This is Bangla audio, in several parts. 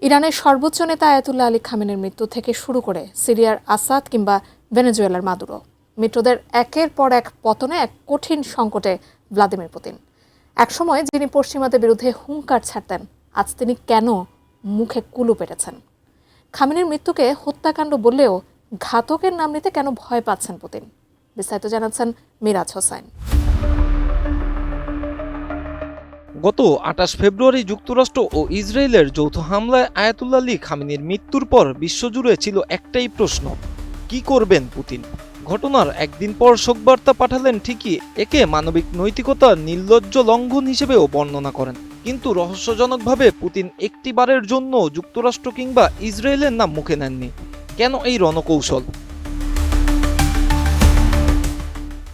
ইরানের সর্বোচ্চ নেতা আয়াতুল্লাহ আলী খামেনির মৃত্যু থেকে শুরু করে সিরিয়ার আসাদ কিংবা ভেনেজুয়েলার মাদুরো, মিত্রদের একের পর এক পতনে এক কঠিন সংকটে ভ্লাদিমির পুতিন। একসময় যিনি পশ্চিমাদের বিরুদ্ধে হুঙ্কার ছাড়তেন, আজ তিনি কেন মুখে কুলু পেটেছেন? খামেনির মৃত্যুকে হত্যাকাণ্ড বললেও ঘাতকের নাম নিতে কেন ভয় পাচ্ছেন পুতিন? বিস্তারিত জানাচ্ছেন মিরাজ হোসাইন। গত ২৮ ফেব্রুয়ারি যুক্তরাষ্ট্র ও ইসরায়েলের যৌথ হামলায় আয়াতুল্লাহ আলী খামেনির মৃত্যুর পর বিশ্বজুড়ে ছিল একটাই প্রশ্ন: কি করবেন পুতিন? ঘটনার একদিন পর শোকবার্তা পাঠালেন ঠিকই, একে মানবিক নৈতিকতার নির্লজ্জ লঙ্ঘন হিসেবেও বর্ণনা করেন। কিন্তু রহস্যজনকভাবে পুতিন একটিবারের জন্য যুক্তরাষ্ট্র কিংবা ইসরায়েলের নাম মুখে নেননি। কেন এই রণকৌশল?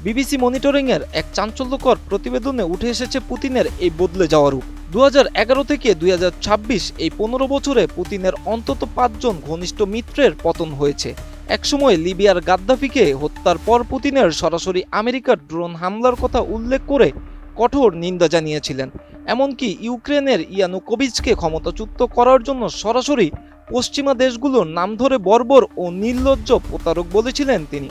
বিবিসি মনিটরিংয়ের এক চাঞ্চল্যকর প্রতিবেদনে উঠে এসেছে পুতিনের এই বদলে যাওয়া রূপ। ২০১১ থেকে ২০২৬ এই ১৫ বছরে পুতিনের অন্তত ৫ জন ঘনিষ্ঠ মিত্রের পতন হয়েছে। একসময় লিবিয়ার গাদ্দাফিকে হত্যার পর পুতিনের সরাসরি আমেরিকার ড্রোন হামলার কথা উল্লেখ করে কঠোর নিন্দা জানিয়েছিলেন। এমনকি ইউক্রেনের ইয়ানুকোভিচকে ক্ষমতাচ্যুত করার জন্য সরাসরি পশ্চিমা দেশগুলোর নাম ধরে বর্বর ও নির্লজ্জ প্রতারক বলেছিলেন তিনি।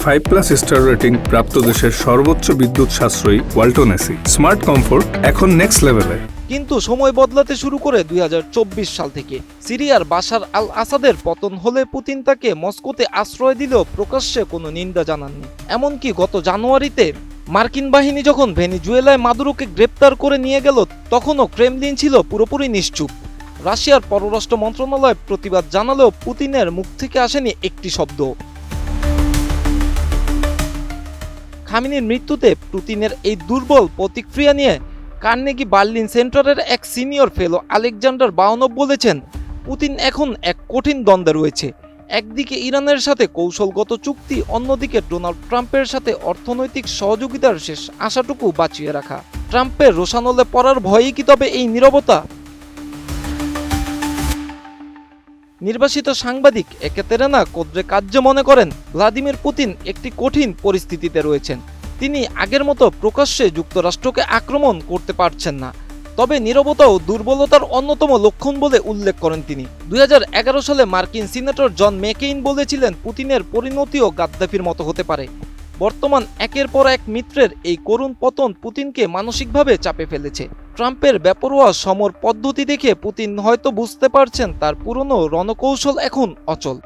5+ স্টার রেটিং প্রাপ্ত দেশের সর্বোচ্চ বিদ্যুৎ সাশ্রয়ী ওয়ালটন এসি স্মার্ট কমফোর্ট এখন নেক্সট লেভেলে। কিন্তু সময় বদলাতে শুরু করে ২০২৪ সাল থেকে। সিরিয়ার বাশার আল আসাদের পতন হলে পুতিন তাকে মস্কোতে আশ্রয় দিলেও প্রকাশ্যে কোনো নিন্দা জানাননি। এমনকি গত জানুয়ারিতে মার্কিন বাহিনী যখন ভেনেজুয়েলায় মাদুরোকে গ্রেপ্তার করে নিয়ে গেল, তখনও ক্রেমলিন ছিল পুরোপুরি নিশ্চুপ। রাশিয়ার পররাষ্ট্র মন্ত্রণালয় প্রতিবাদ জানালেও পুতিনের মুখ থেকে আসেনি একটি শব্দ। খামেনির মৃত্যুতে পুতিনের এই দুর্বল প্রতিক্রিয়া নিয়ে কার্নেগি বার্লিন সেন্টারের এক সিনিয়র ফেলো আলেকজান্ডার বাউনভ বলেছেন, পুতিন এখন এক কঠিন দ্বন্দ্বে রয়েছে। একদিকে ইরানের সাথে কৌশলগত চুক্তি, অন্যদিকে ডোনাল্ড ট্রাম্পের সাথে অর্থনৈতিক সহযোগিতার শেষ আশাটুকু বাঁচিয়ে রাখা। ট্রাম্পের রোষানলে পড়ার ভয়েই কি তবে এই নীরবতা? নির্বাসিত সাংবাদিক একেতেরেনা কোদ্রেকাজ্জে মনে করেন, ভ্লাদিমির পুতিন একটি কঠিন পরিস্থিতিতে রয়েছেন। তিনি আগের মতো প্রকাশ্যে যুক্তরাষ্ট্রকে আক্রমণ করতে পারছেন না, তবে নীরবতাও দুর্বলতার অন্যতম লক্ষণ বলে উল্লেখ করেন তিনি। ২০১১ সালে মার্কিন সিনেটর জন ম্যাকেইন বলেছিলেন, পুতিনের পরিণতিও গাদ্দাফির মতো হতে পারে। বর্তমান একের পর এক মিত্রের এই করুণ পতন পুতিনকে মানসিকভাবে চাপে ফেলেছে। ট্রাম্পের বেপরোয়া সমর পদ্ধতি দেখে পুতিন হয়তো বুঝতে পারছেন তার পুরনো রণকৌশল এখন অচল।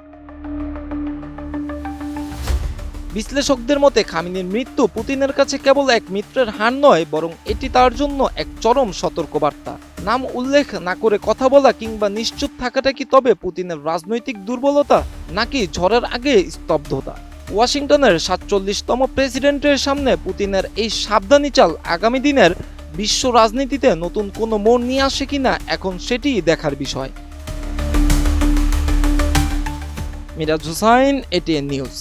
বিশ্লেষকদের মতে খামেনির মৃত্যু পুতিনের কাছে কেবল এক মিত্রের হার নয়, বরং এটি তার জন্য এক চরম সতর্কবার্তা। নাম উল্লেখ না করে কথা বলা কিংবা নিশ্চুপ থাকাটা কি তবে পুতিনের রাজনৈতিক দুর্বলতা, নাকি ঝড়ের আগে স্তব্ধতা? ওয়াশিংটনের ৪৭তম প্রেসিডেন্টের সামনে পুতিনের এই সাবধানী চাল আগামী দিনের বিশ্ব রাজনীতিতে নতুন কোনো মোড় নিয়ে আসে কিনা, এখন সেটিই দেখার বিষয়। Miraj Hossain, ATN news.